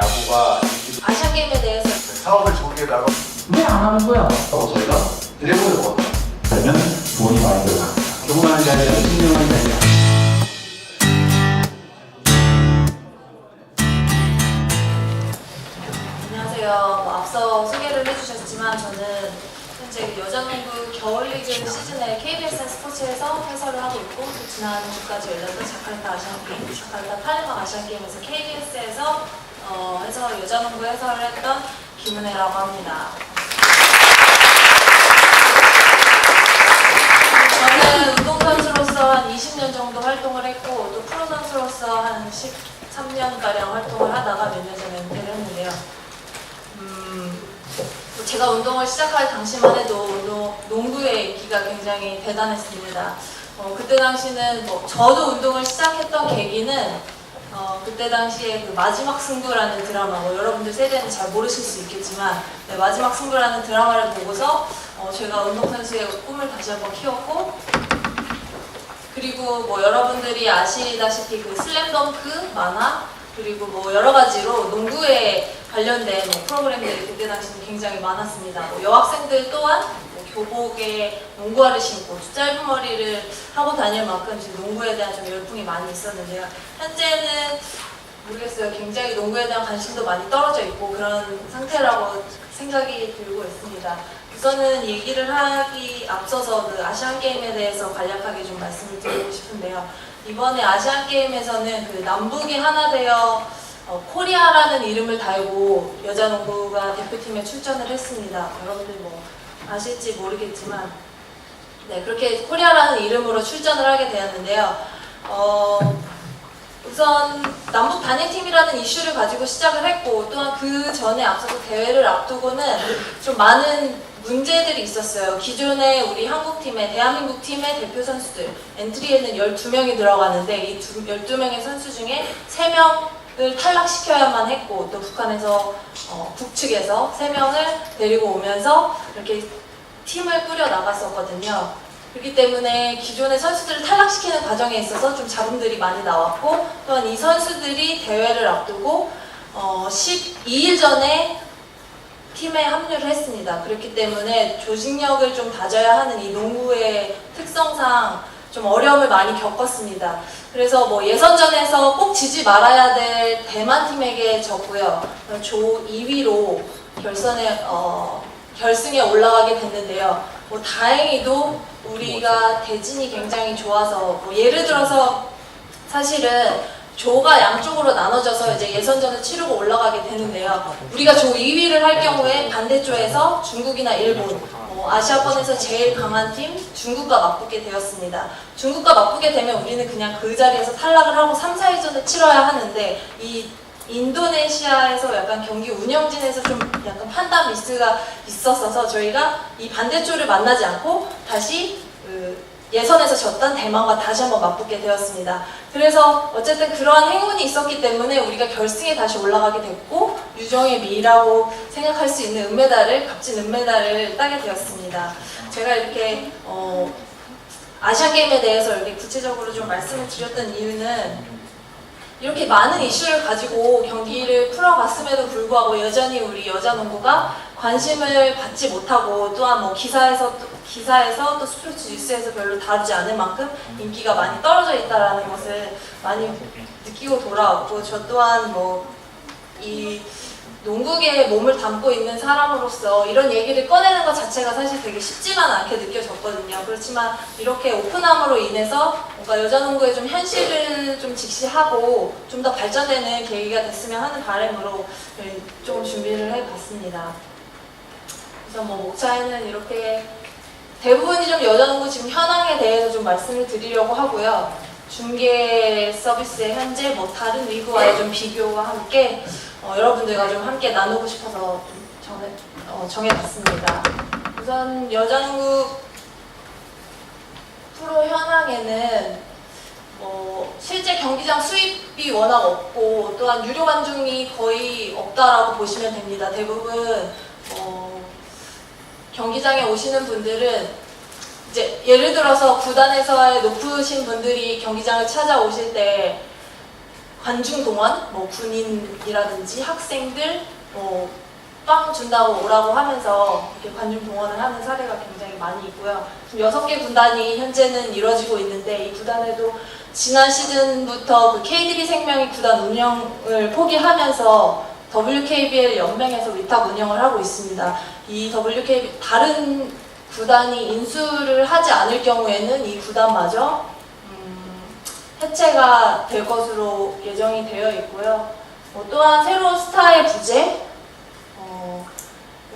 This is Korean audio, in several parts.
야구가 아시안 게임에 대해서 사업을 좋게 나가. 왜 안 하는 거야? 저희가 드래곤을 먹었다. 그러면 돈이 많이 들어가. 조그마한 자리가 10년만 자리야. 안녕하세요. 앞서 소개를 해주셨지만 저는 현재 여자농구 겨울리그 시즌에 KBS 스포츠에서 해설을 하고 있고 또 지난주까지 열렸던 자카르타 아시안게임, 자카르타 팔레방 아시안게임에서 KBS에서 여자농구 해설을 했던 김은혜라고 합니다. 저는 운동선수로서 한 20년 정도 활동을 했고 또 프로선수로서 한 13년가량 활동을 하다가 몇 년 전에 은퇴를 했는데요. 제가 운동을 시작할 당시만 해도 농구의 인기가 굉장히 대단했습니다. 그때 당시는 저도 운동을 시작했던 계기는 그때 당시에 그 마지막 승부라는 드라마, 여러분들 세대는 잘 모르실 수 있겠지만 마지막 승부라는 드라마를 보고서 제가 운동선수의 꿈을 다시 한번 키웠고, 그리고 여러분들이 아시다시피 그 슬램덩크 만화, 그리고 여러 가지로 농구에 관련된 프로그램들이 그때 당시는 굉장히 많았습니다. 여학생들 또한 교복에 농구화를 신고 짧은 머리를 하고 다닐 만큼 지금 농구에 대한 좀 열풍이 많이 있었는데요. 현재는 모르겠어요. 굉장히 농구에 대한 관심도 많이 떨어져 있고 그런 상태라고 생각이 들고 있습니다. 우선은 얘기를 하기 앞서서 그 아시안게임에 대해서 간략하게 좀 말씀을 드리고 싶은데요. 이번에 아시안게임에서는 그 남북이 하나 되어 코리아라는 이름을 달고 여자농구가 대표팀에 출전을 했습니다. 여러분들 아실지 모르겠지만 그렇게 코리아라는 이름으로 출전을 하게 되었는데요. 우선 남북 단일팀이라는 이슈를 가지고 시작을 했고 또한 그 전에 앞서서 대회를 앞두고는 좀 많은 문제들이 있었어요. 기존에 우리 한국팀의 대한민국 팀의 대표 선수들 엔트리에는 12명이 들어가는데 이 12명의 선수 중에 3명을 탈락시켜야만 했고 또 북한에서 북측에서 3명을 데리고 오면서 이렇게 팀을 꾸려 나갔었거든요. 그렇기 때문에 기존의 선수들을 탈락시키는 과정에 있어서 좀 잡음들이 많이 나왔고 또한 이 선수들이 대회를 앞두고 12일 전에 팀에 합류를 했습니다. 그렇기 때문에 조직력을 좀 다져야 하는 이 농구의 특성상 좀 어려움을 많이 겪었습니다. 그래서 예선전에서 꼭 지지 말아야 될 대만 팀에게 졌고요. 조 2위로 결승에 올라가게 됐는데요. 다행히도 우리가 대진이 굉장히 좋아서 예를 들어서 사실은 조가 양쪽으로 나눠져서 이제 예선전을 치르고 올라가게 되는데요. 우리가 조 2위를 할 경우에 반대조에서 중국이나 일본, 아시아권에서 제일 강한 팀 중국과 맞붙게 되었습니다. 중국과 맞붙게 되면 우리는 그냥 그 자리에서 탈락을 하고 3, 4위전을 치러야 하는데 이 인도네시아에서 약간 경기 운영진에서 좀 약간 판단 미스가 있었어서 저희가 이 반대조를 만나지 않고 다시 예선에서 졌던 대만과 다시 한번 맞붙게 되었습니다. 그래서 어쨌든 그러한 행운이 있었기 때문에 우리가 결승에 다시 올라가게 됐고 유정의 미라고 생각할 수 있는 은메달을, 값진 은메달을 따게 되었습니다. 제가 이렇게 아시안게임에 대해서 이렇게 구체적으로 좀 말씀을 드렸던 이유는 이렇게 많은 이슈를 가지고 경기를 풀어갔음에도 불구하고 여전히 우리 여자농구가 관심을 받지 못하고 또한 기사에서 또 스포츠 뉴스에서 별로 다루지 않을 만큼 인기가 많이 떨어져 있다는 것을 많이 느끼고 돌아왔고 저 또한 이 농구계에 몸을 담고 있는 사람으로서 이런 얘기를 꺼내는 것 자체가 사실 되게 쉽지만 않게 느껴졌거든요. 그렇지만 이렇게 오픈함으로 인해서 뭔가 여자농구의 좀 현실을 좀 직시하고 좀 더 발전되는 계기가 됐으면 하는 바람으로 조금 준비를 해봤습니다. 그래서 목차에는 이렇게 대부분이 좀 여자농구 지금 현황에 대해서 좀 말씀을 드리려고 하고요. 중계 서비스의 현재 다른 리그와의 좀 비교와 함께 여러분들과 좀 함께 나누고 싶어서 정해봤습니다. 우선 여자농구 프로 현황에는 실제 경기장 수입이 워낙 없고 또한 유료 관중이 거의 없다라고 보시면 됩니다. 대부분 경기장에 오시는 분들은 이제 예를 들어서 구단에서의 높으신 분들이 경기장을 찾아오실 때 관중 동원, 뭐 군인이라든지 학생들 빵 준다고 오라고 하면서 이렇게 관중 동원을 하는 사례가 굉장히 많이 있고요. 지금 6개 구단이 현재는 이루어지고 있는데 이 구단에도 지난 시즌부터 그 KDB 생명이 구단 운영을 포기하면서 WKBL 연맹에서 위탁 운영을 하고 있습니다. 이 WKBL 다른 구단이 인수를 하지 않을 경우에는 이 구단마저 해체가 될 것으로 예정이 되어 있고요. 또한 새로운 스타의 부재,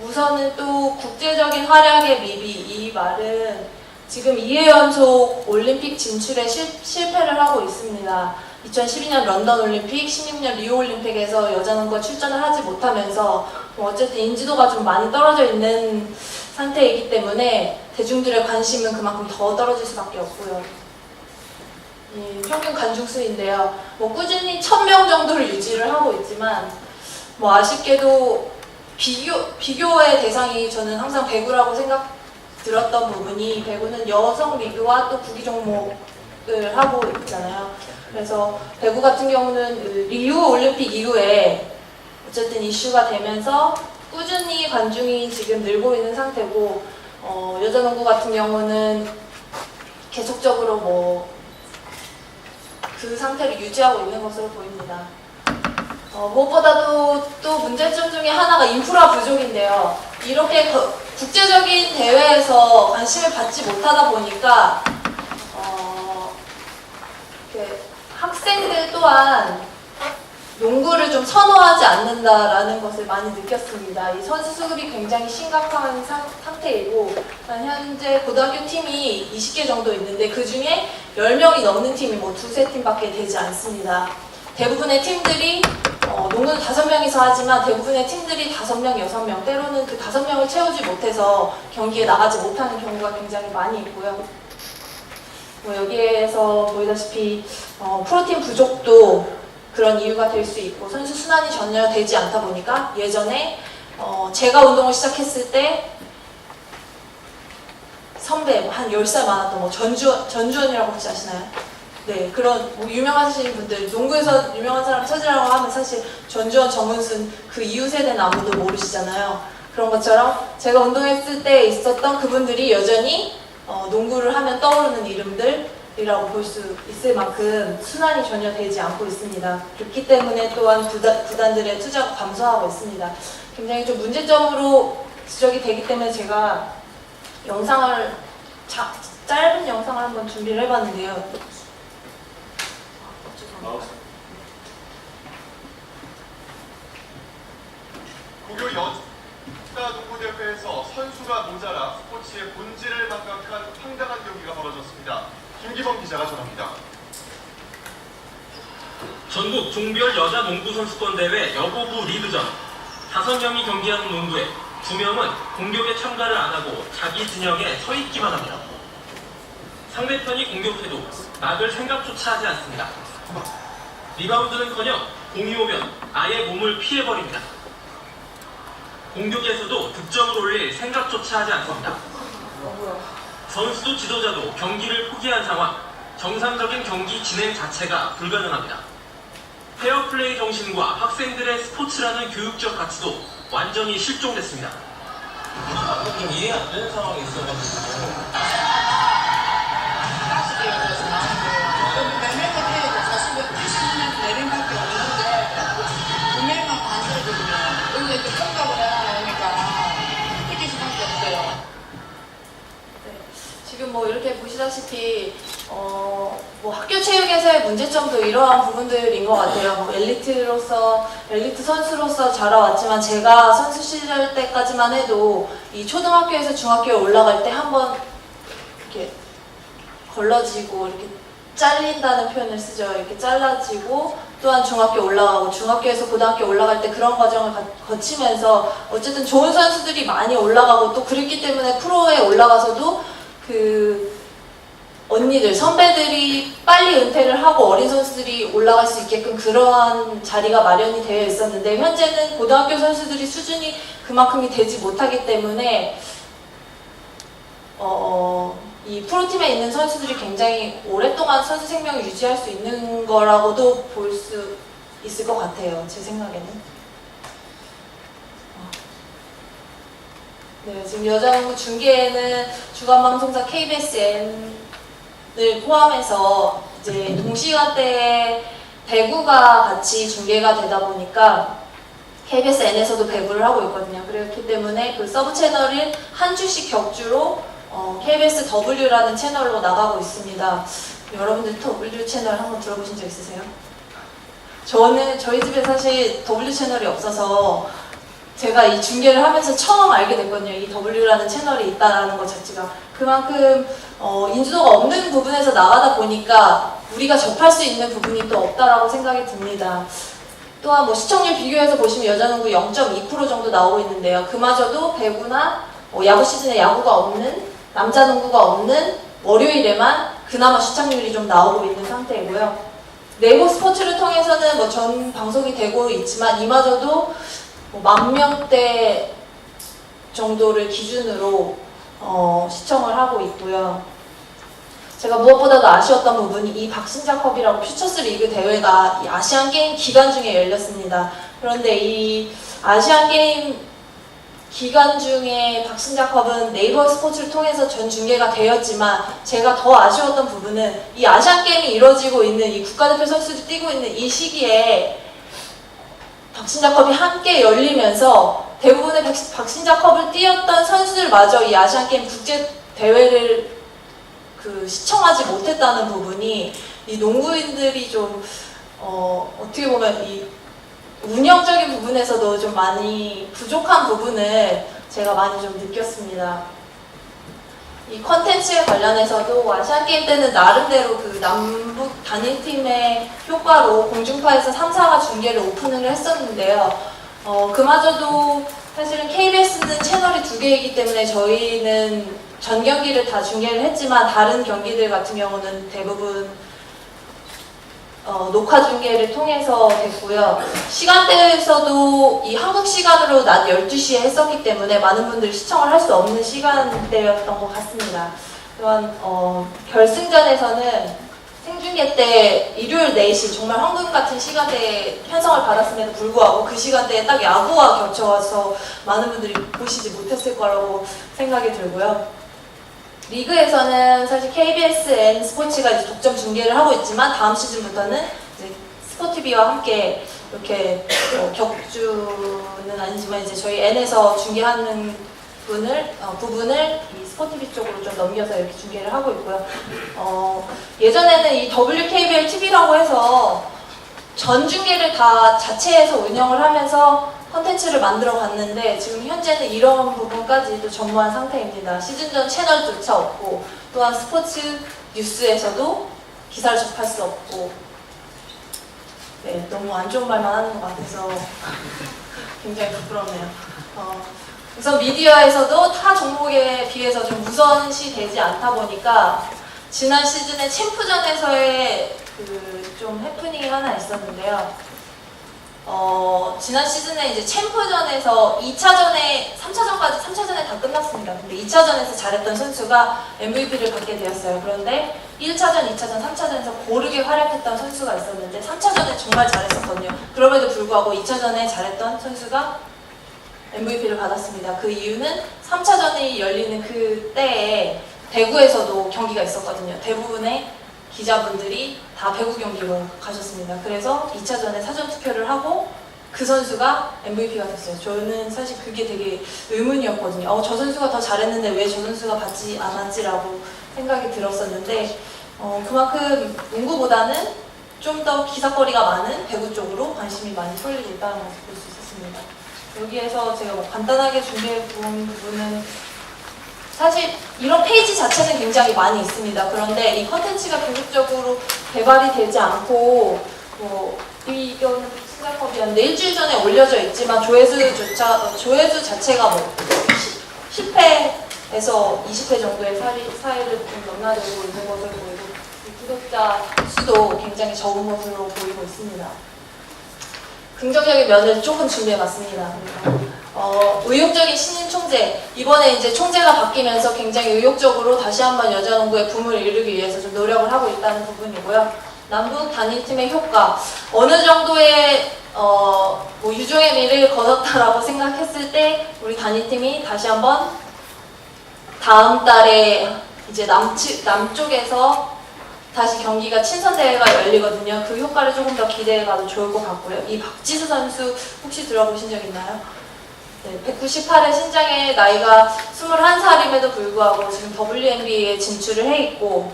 우선은 또 국제적인 활약의 미비, 이 말은 지금 2회 연속 올림픽 진출에 실패를 하고 있습니다. 2012년 런던 올림픽, 16년 리오 올림픽에서 여자농구가 출전을 하지 못하면서 어쨌든 인지도가 좀 많이 떨어져 있는 상태이기 때문에 대중들의 관심은 그만큼 더 떨어질 수밖에 없고요. 평균 관중 수인데요. 꾸준히 1000명 정도를 유지를 하고 있지만 아쉽게도 비교의 대상이 저는 항상 배구라고 들었던 부분이 배구는 여성 리그와 또 구기 종목을 하고 있잖아요. 그래서 배구 같은 경우는 리우 올림픽 이후에 어쨌든 이슈가 되면서 꾸준히 관중이 지금 늘고 있는 상태고 여자 농구 같은 경우는 계속적으로 그 상태를 유지하고 있는 것으로 보입니다. 무엇보다도 또 문제점 중에 하나가 인프라 부족인데요. 이렇게 국제적인 대회에서 관심을 받지 못하다 보니까 이렇게 학생들 또한 농구를 좀 선호하지 않는다라는 것을 많이 느꼈습니다. 이 선수 수급이 굉장히 심각한 상태이고 현재 고등학교 팀이 20개 정도 있는데 그 중에 10명이 넘는 팀이 두세 팀밖에 되지 않습니다. 대부분의 팀들이 농구는 5명이서 하지만 대부분의 팀들이 5명, 6명, 때로는 그 5명을 채우지 못해서 경기에 나가지 못하는 경우가 굉장히 많이 있고요. 여기에서 보이다시피 프로팀 부족도 그런 이유가 될 수 있고 선수 순환이 전혀 되지 않다 보니까 예전에 제가 운동을 시작했을 때 선배 한 10살 많았던 전주원이라고 혹시 아시나요? 네, 그런 유명하신 분들, 농구에서 유명한 사람 찾으라고 하면 사실 전주원, 정은순 그 이후 세대는 아무도 모르시잖아요. 그런 것처럼 제가 운동했을 때 있었던 그분들이 여전히 농구를 하면 떠오르는 이름들이라고 볼 수 있을 만큼 순환이 전혀 되지 않고 있습니다. 그렇기 때문에 또한 구단들의 투자가 감소하고 있습니다. 굉장히 좀 문제점으로 지적이 되기 때문에 제가 짧은 영상을 한번 준비를 해봤는데요. 국요 여자농구대회에서 선수가 모자라 스포츠의 본질을 망각한 황당한 경기가 벌어졌습니다. 김기범 기자가 전합니다. 전국 종별 여자 농구 선수권 대회 여고부 리그전 5명이 경기하는 농구에 2명은 공격에 참가를 안 하고 자기 진영에 서 있기만 합니다. 상대편이 공격해도 막을 생각조차 하지 않습니다. 리바운드는커녕 공이 오면 아예 몸을 피해버립니다. 공격에서도 득점을 올릴 생각조차 하지 않습니다. 선수도 지도자도 경기를 포기한 상황, 정상적인 경기 진행 자체가 불가능합니다. 페어플레이 정신과 학생들의 스포츠라는 교육적 가치도 완전히 실종됐습니다. 좀 이해 안 되는 상황이 있어가지고 지금 이렇게 보시다시피 학교 체육에서의 문제점도 이러한 부분들인 것 같아요. 엘리트 선수로서 자라왔지만 제가 선수 시절 때까지만 해도 이 초등학교에서 중학교에 올라갈 때 한번 이렇게 걸러지고 이렇게 잘린다는 표현을 쓰죠. 이렇게 잘라지고 또한 중학교 올라가고 중학교에서 고등학교 올라갈 때 그런 과정을 거치면서 어쨌든 좋은 선수들이 많이 올라가고 또 그랬기 때문에 프로에 올라가서도 언니들, 선배들이 빨리 은퇴를 하고 어린 선수들이 올라갈 수 있게끔 그러한 자리가 마련이 되어 있었는데 현재는 고등학교 선수들이 수준이 그만큼이 되지 못하기 때문에 이 프로팀에 있는 선수들이 굉장히 오랫동안 선수 생명을 유지할 수 있는 거라고도 볼 수 있을 것 같아요. 제 생각에는. 네, 지금 여자농구 중계에는 주간방송사 KBSN을 포함해서 이제 동시간대에 배구가 같이 중계가 되다 보니까 KBSN에서도 배구를 하고 있거든요. 그렇기 때문에 그 서브 채널인 한 주씩 격주로 KBS W라는 채널로 나가고 있습니다. 여러분들 W 채널 한번 들어보신 적 있으세요? 저희 집에 사실 W 채널이 없어서 제가 이 중계를 하면서 처음 알게 됐거든요. 이 W라는 채널이 있다는 것 자체가. 그만큼 인지도가 없는 부분에서 나가다 보니까 우리가 접할 수 있는 부분이 또 없다라고 생각이 듭니다. 또한 뭐 시청률 비교해서 보시면 여자농구 0.2% 정도 나오고 있는데요. 그마저도 배구나 야구 시즌에 야구가 없는, 남자 농구가 없는 월요일에만 그나마 시청률이 좀 나오고 있는 상태이고요. 네이버 스포츠를 통해서는 뭐 전 방송이 되고 있지만 이마저도 뭐 10,000명대 정도를 기준으로 시청을 하고 있고요. 제가 무엇보다도 아쉬웠던 부분이 이 박신자컵이라고 퓨처스 리그 대회가 이 아시안 게임 기간 중에 열렸습니다. 그런데 이 아시안 게임 기간 중에 박신자컵은 네이버 스포츠를 통해서 전 중계가 되었지만 제가 더 아쉬웠던 부분은 이 아시안 게임이 이루어지고 있는 이 국가대표 선수들이 뛰고 있는 이 시기에 박신자컵이 함께 열리면서 대부분의 박신자컵을 뛰었던 선수들마저 이 아시안게임 국제대회를 시청하지 못했다는 부분이 이 농구인들이 좀 어떻게 보면 이 운영적인 부분에서도 좀 많이 부족한 부분을 제가 많이 좀 느꼈습니다. 이 컨텐츠에 관련해서도 아시안게임 때는 나름대로 그 남북 단일팀의 효과로 공중파에서 3사가 중계를 오픈을 했었는데요. 그마저도 사실은 KBS는 채널이 2개이기 때문에 저희는 전 경기를 다 중계를 했지만 다른 경기들 같은 경우는 대부분 녹화 중계를 통해서 됐고요. 시간대에서도 이 한국 시간으로 낮 12시에 했었기 때문에 많은 분들이 시청을 할 수 없는 시간대였던 것 같습니다. 또한 결승전에서는 생중계 때 일요일 4시 정말 황금 같은 시간대에 편성을 받았음에도 불구하고 그 시간대에 딱 야구와 겹쳐서 많은 분들이 보시지 못했을 거라고 생각이 들고요. 리그에서는 사실 KBSN 스포츠가 이제 독점 중계를 하고 있지만 다음 시즌부터는 이제 스포티비와 함께 이렇게 격주는 아니지만 이제 저희 N에서 중계하는 부분을 이 스포티비 쪽으로 좀 넘겨서 이렇게 중계를 하고 있고요. 예전에는 이 WKBL TV라고 해서 전 중계를 다 자체에서 운영을 하면서 컨텐츠를 만들어 갔는데 지금 현재는 이런 부분까지도 전무한 상태입니다. 시즌 전 채널조차 없고 또한 스포츠 뉴스에서도 기사를 접할 수 없고 네, 너무 안 좋은 말만 하는 것 같아서 굉장히 부끄럽네요. 우선 미디어에서도 타 종목에 비해서 좀 우선시 되지 않다 보니까 지난 시즌에 챔프전에서의 좀 해프닝이 하나 있었는데요. 지난 시즌에 이제 챔프전에서 2차전에 3차전에 다 끝났습니다. 근데 2차전에서 잘했던 선수가 MVP를 받게 되었어요. 그런데 1차전, 2차전, 3차전에서 고르게 활약했던 선수가 있었는데 3차전에 정말 잘했었거든요. 그럼에도 불구하고 2차전에 잘했던 선수가 MVP를 받았습니다. 그 이유는 3차전이 열리는 그때에 대구에서도 경기가 있었거든요. 대부분의 기자분들이 다 배구 경기로 가셨습니다. 그래서 2차전에 사전 투표를 하고 그 선수가 MVP가 됐어요. 저는 사실 그게 되게 의문이었거든요. 저 선수가 더 잘했는데 왜 저 선수가 받지 않았지라고 생각이 들었었는데 그만큼 농구보다는 좀 더 기사거리가 많은 배구 쪽으로 관심이 많이 쏠리고 있다는 것을 볼 수 있었습니다. 여기에서 제가 뭐 간단하게 준비해 본 부분은 사실 이런 페이지 자체는 굉장히 많이 있습니다. 그런데 이 컨텐츠가 계속적으로 개발이 되지 않고 이건 신작컵이었는데 일주일 전에 올려져 있지만 조회수 자체가 뭐 10회에서 20회 정도의 사이를 좀 넘나들고 있는 것을 보이고 구독자 수도 굉장히 적은 것으로 보이고 있습니다. 긍정적인 면을 조금 준비해봤습니다. 의욕적인 신인 총재, 이번에 이제 총재가 바뀌면서 굉장히 의욕적으로 다시 한번 여자농구의 붐을 이루기 위해서 좀 노력을 하고 있다는 부분이고요. 남북 단일팀의 효과, 어느 정도의 뭐 유종의 미를 거뒀다라고 생각했을 때 우리 단일팀이 다시 한번 다음 달에 이제 남쪽에서 다시 경기가 친선대회가 열리거든요. 그 효과를 조금 더 기대해봐도 좋을 것 같고요. 이 박지수 선수 혹시 들어보신 적 있나요? 네, 198의 신장에 나이가 21살임에도 불구하고 지금 WNBA에 진출을 해 있고,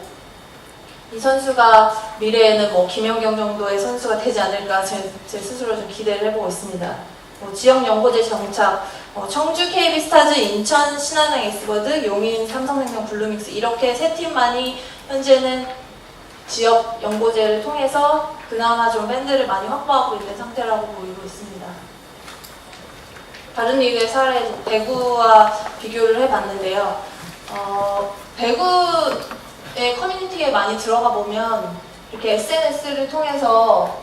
이 선수가 미래에는 뭐 김연경 정도의 선수가 되지 않을까 제 스스로 좀 기대를 해보고 있습니다. 뭐 지역 연고제 정착, 청주 KB스타즈, 인천 신한은행 에스버드, 용인 삼성생명 블루믹스 이렇게 세 팀만이 현재는 지역 연고제를 통해서 그나마 좀 팬들을 많이 확보하고 있는 상태라고 보이고 있습니다. 다른 리그의 사례 배구와 비교를 해봤는데요. 배구의 커뮤니티에 많이 들어가 보면 이렇게 SNS를 통해서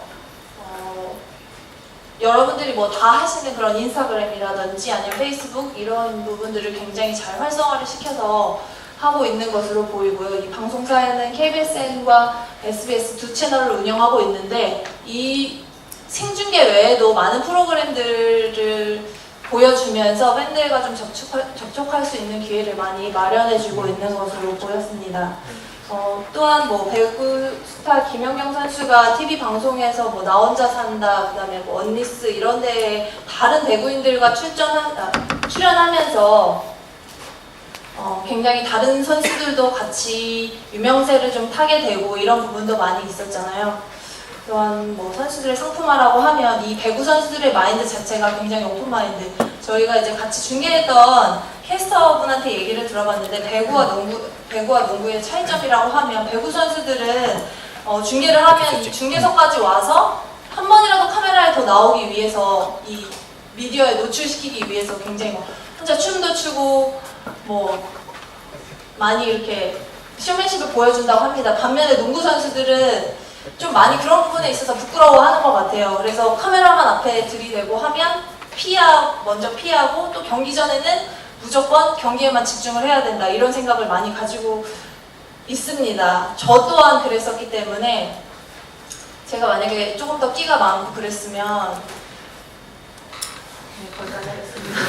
여러분들이 뭐 다 하시는 그런 인스타그램이라든지 아니면 페이스북 이런 부분들을 굉장히 잘 활성화를 시켜서 하고 있는 것으로 보이고요. 이 방송사에는 KBSN과 SBS 두 채널을 운영하고 있는데 이 생중계 외에도 많은 프로그램들을 보여주면서 팬들과 좀 접촉할 수 있는 기회를 많이 마련해주고 있는 것으로 보였습니다. 또한 뭐 배구 스타 김연경 선수가 TV 방송에서 뭐 나 혼자 산다, 그다음에 뭐 언니스 이런 데에 다른 배구인들과 출연하면서 굉장히 다른 선수들도 같이 유명세를 좀 타게 되고 이런 부분도 많이 있었잖아요. 또한 뭐 선수들의 상품화라고 하면 이 배구 선수들의 마인드 자체가 굉장히 오픈 마인드. 저희가 이제 같이 중계했던 캐스터분한테 얘기를 들어봤는데 배구와 농구의 차이점이라고 하면 배구 선수들은 중계를 하면 이 중계석까지 와서 한 번이라도 카메라에 더 나오기 위해서 이 미디어에 노출시키기 위해서 굉장히 뭐 혼자 춤도 추고 뭐 많이 이렇게 쇼맨십을 보여준다고 합니다. 반면에 농구 선수들은 좀 많이 그런 부분에 있어서 부끄러워하는 것 같아요. 그래서 카메라만 앞에 들이대고 하면 먼저 피하고 또 경기 전에는 무조건 경기에만 집중을 해야 된다 이런 생각을 많이 가지고 있습니다. 저 또한 그랬었기 때문에 제가 만약에 조금 더 끼가 많고 그랬으면 거기까지 하겠습니다.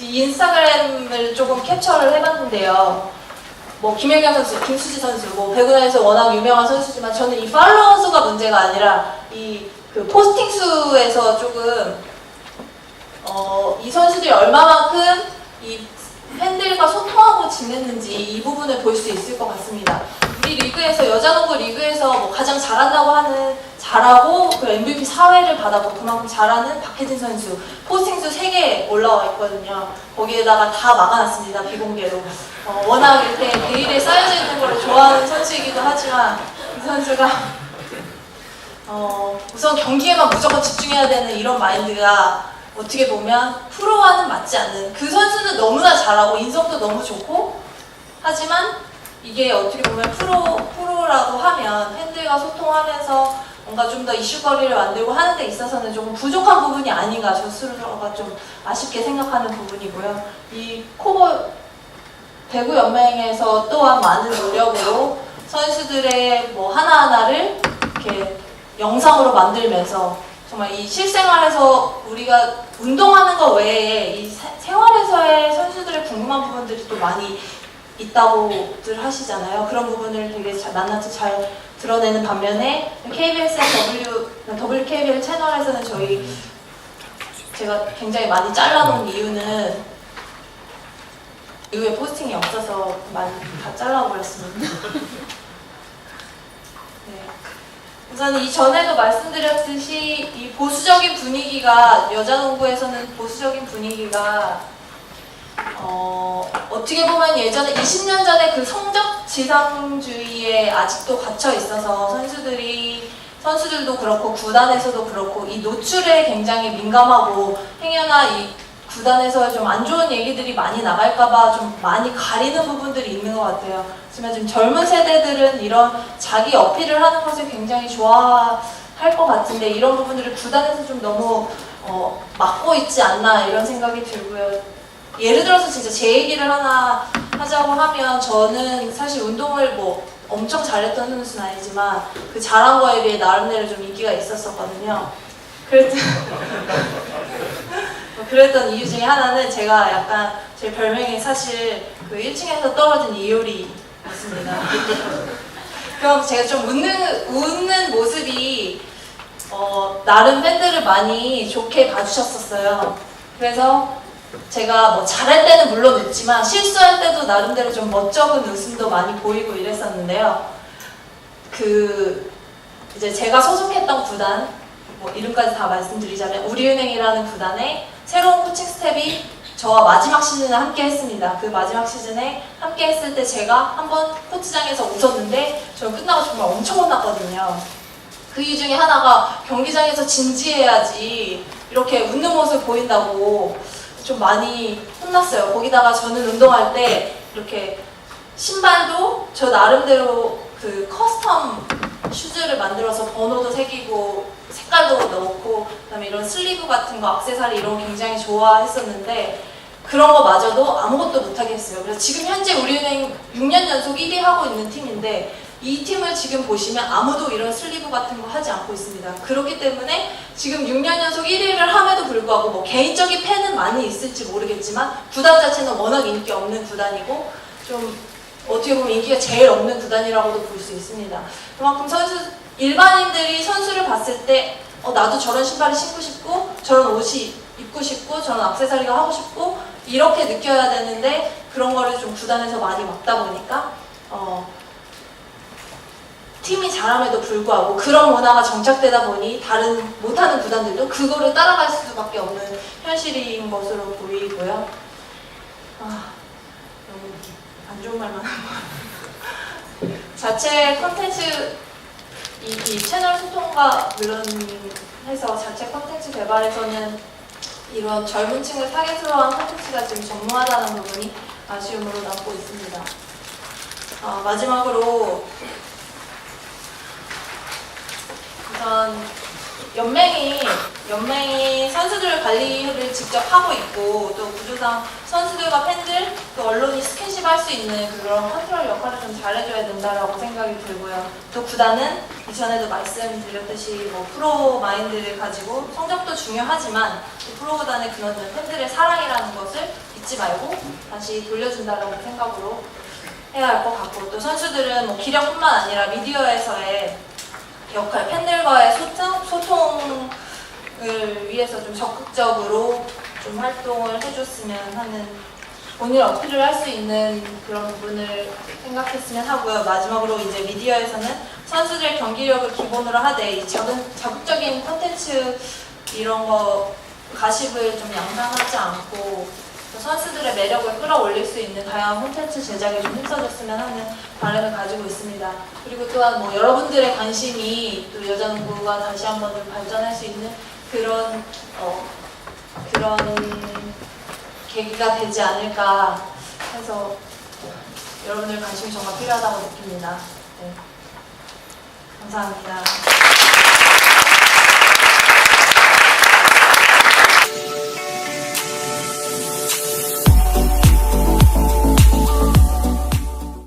인스타그램을 조금 캡처를 해봤는데요. 뭐 김연경 선수, 김수지 선수, 뭐 배구단에서 워낙 유명한 선수지만 저는 이 팔로워 수가 문제가 아니라 이 그 포스팅 수에서 조금 이 선수들이 얼마만큼 이 팬들과 소통하고 지냈는지 이 부분을 볼 수 있을 것 같습니다. 우리 리그에서 여자농구 리그에서 뭐 가장 잘하고 그 MVP 사회를 받았고 그만큼 잘하는 박혜진 선수 포스팅 수 3개 올라와 있거든요. 거기에다가 다 막아놨습니다. 비공개로. 워낙 이렇게 데일에 쌓여져 있는 걸 좋아하는 선수이기도 하지만 이 선수가 우선 경기에만 무조건 집중해야 되는 이런 마인드가 어떻게 보면 프로와는 맞지 않는, 그 선수는 너무나 잘하고 인성도 너무 좋고 하지만 이게 어떻게 보면 프로라고 하면 팬들과 소통하면서 뭔가 좀 더 이슈거리를 만들고 하는 데 있어서는 조금 부족한 부분이 아닌가 저 스스로가 좀 아쉽게 생각하는 부분이고요. 이 배구 연맹에서 또한 많은 노력으로 선수들의 뭐 하나하나를 이렇게 영상으로 만들면서 정말 이 실생활에서 우리가 운동하는 것 외에 이 생활에서의 선수들의 궁금한 부분들이 또 많이 있다고들 하시잖아요. 그런 부분을 되게 낱낱이 잘 드러내는 반면에 KBSN WKBL 채널에서는 제가 굉장히 많이 잘라놓은 이유는 이후에 포스팅이 없어서 많이 다 잘라버렸습니다. 네. 우선 이전에도 말씀드렸듯이 이 보수적인 분위기가, 여자농구에서는 보수적인 분위기가 어떻게 보면 예전에 20년 전에 그 성적 지상주의에 아직도 갇혀 있어서 선수들도 그렇고 구단에서도 그렇고 이 노출에 굉장히 민감하고 행여나 이 구단에서 좀 안 좋은 얘기들이 많이 나갈까봐 좀 많이 가리는 부분들이 있는 것 같아요. 하지만 좀 젊은 세대들은 이런 자기 어필을 하는 것을 굉장히 좋아할 것 같은데 이런 부분들을 구단에서 좀 너무 막고 있지 않나 이런 생각이 들고요. 예를 들어서 진짜 제 얘기를 하나 하자고 하면 저는 사실 운동을 뭐 엄청 잘했던 선수는 아니지만 그 잘한 거에 비해 나름대로 좀 인기가 있었었거든요. 그랬던 이유 중에 하나는 제가 약간 제 별명이 사실 그 1층에서 떨어진 이효리였습니다. 그럼 제가 좀 웃는 모습이 나름 팬들을 많이 좋게 봐주셨었어요. 그래서 제가 뭐 잘할 때는 물론 웃지만 실수할 때도 나름대로 좀 멋쩍은 웃음도 많이 보이고 이랬었는데요. 이제 제가 소속했던 구단, 뭐 이름까지 다 말씀드리자면 우리은행이라는 구단의 새로운 코칭 스텝이 저와 마지막 시즌을 함께 했습니다. 그 마지막 시즌에 함께 했을 때 제가 한번 코치장에서 웃었는데 저는 끝나고 정말 엄청 혼났거든요. 그 이유 중에 하나가 경기장에서 진지해야지 이렇게 웃는 모습 보인다고 좀 많이 혼났어요. 거기다가 저는 운동할 때 이렇게 신발도 저 나름대로 그 커스텀 슈즈를 만들어서 번호도 새기고 색깔도 넣고 그다음에 이런 슬리브 같은 거 액세서리 이런 거 굉장히 좋아했었는데 그런 거 마저도 아무것도 못하게 했어요. 그래서 지금 현재 우리은행 6년 연속 1위 하고 있는 팀인데 이 팀을 지금 보시면 아무도 이런 슬리브 같은 거 하지 않고 있습니다. 그렇기 때문에 지금 6년 연속 1위를 함에도 불구하고 뭐 개인적인 팬은 많이 있을지 모르겠지만 구단 자체는 워낙 인기 없는 구단이고 좀 어떻게 보면 인기가 제일 없는 구단이라고도 볼 수 있습니다. 그만큼 일반인들이 선수를 봤을 때 나도 저런 신발을 신고 싶고 저런 옷이 입고 싶고 저런 액세서리가 하고 싶고 이렇게 느껴야 되는데 그런 거를 좀 구단에서 많이 막다 보니까 팀이 잘함에도 불구하고 그런 문화가 정착되다 보니 다른 못하는 구단들도 그거를 따라갈 수밖에 없는 현실인 것으로 보이고요. 너무 안 좋은 말만 한 것 같아요. 자체 콘텐츠 이 채널 소통과 물론해서 자체 콘텐츠 개발에서는 이런 젊은 층을 타겟으로 한 콘텐츠가 좀 전무하다는 부분이 아쉬움으로 남고 있습니다. 마지막으로 우선 연맹이 선수들 관리를 직접 하고 있고 또 구조상 선수들과 팬들 또 언론이 스킨십 할 수 있는 그런 컨트롤 역할을 좀 잘해줘야 된다라고 생각이 들고요. 또 구단은 이전에도 말씀드렸듯이 뭐 프로 마인드를 가지고 성적도 중요하지만 프로 구단의 근원은 팬들의 사랑이라는 것을 잊지 말고 다시 돌려준다라는 생각으로 해야 할 것 같고 또 선수들은 뭐 기량뿐만 아니라 미디어에서의 역할, 팬들과의 소통을 위해서 좀 적극적으로 좀 활동을 해줬으면 하는 본인 어필을 할 수 있는 그런 부분을 생각했으면 하고요. 마지막으로 이제 미디어에서는 선수들의 경기력을 기본으로 하되 이 자극적인 콘텐츠 이런 거 가십을 좀 양산하지 않고 선수들의 매력을 끌어올릴 수 있는 다양한 콘텐츠 제작에 좀 힘써줬으면 하는 바람을 가지고 있습니다. 그리고 또한 뭐 여러분들의 관심이 또 여자농구가 다시 한번 좀 발전할 수 있는 그런 계기가 되지 않을까 해서 여러분들 관심이 정말 필요하다고 느낍니다. 네. 감사합니다.